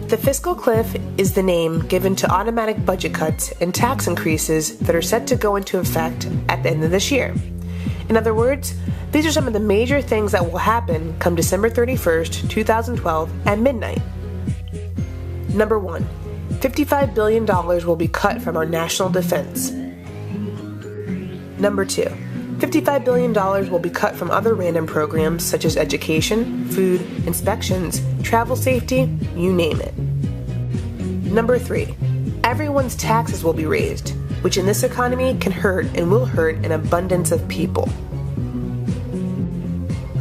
The Fiscal Cliff is the name given to automatic budget cuts and tax increases that are set to go into effect at the end of this year. In other words, these are some of the major things that will happen come December 31st, 2012 at midnight. Number 1. $55 billion will be cut from our national defense. Number 2. $55 billion will be cut from other random programs such as education, food, inspections, travel safety, you name it. Number 3. Everyone's taxes will be raised, which in this economy can hurt and will hurt an abundance of people.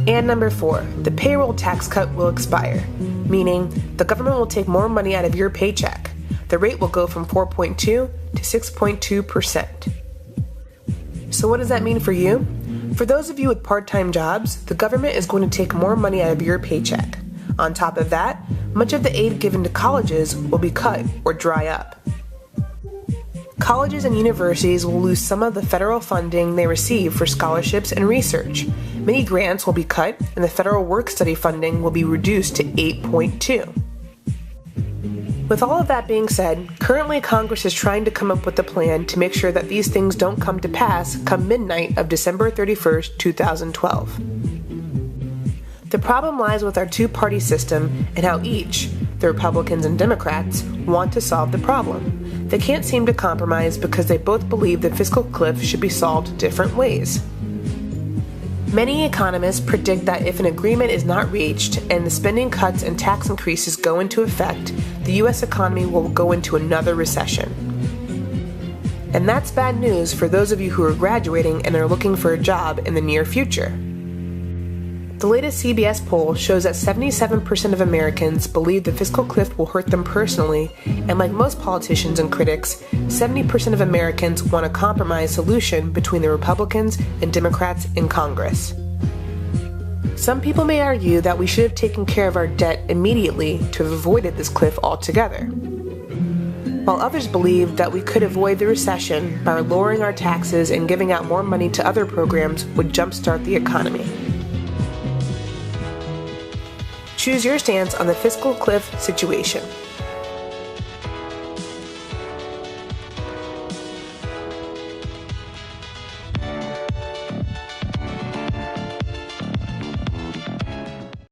And number 4. The payroll tax cut will expire, meaning the government will take more money out of your paycheck. The rate will go from 4.2 to 6.2%. So what does that mean for you? For those of you with part-time jobs, the government is going to take more money out of your paycheck. On top of that, much of the aid given to colleges will be cut or dry up. Colleges and universities will lose some of the federal funding they receive for scholarships and research. Many grants will be cut, and the federal work-study funding will be reduced to 8.2. With all of that being said, currently Congress is trying to come up with a plan to make sure that these things don't come to pass come midnight of December 31st, 2012. The problem lies with our two-party system and how each, the Republicans and Democrats, want to solve the problem. They can't seem to compromise because they both believe the fiscal cliff should be solved different ways. Many economists predict that if an agreement is not reached and the spending cuts and tax increases go into effect, the U.S. economy will go into another recession. And that's bad news for those of you who are graduating and are looking for a job in the near future. The latest CBS poll shows that 77% of Americans believe the fiscal cliff will hurt them personally, and like most politicians and critics, 70% of Americans want a compromise solution between the Republicans and Democrats in Congress. Some people may argue that we should have taken care of our debt immediately to have avoided this cliff altogether, while others believe that we could avoid the recession by lowering our taxes and giving out more money to other programs would jumpstart the economy. Choose your stance on the fiscal cliff situation.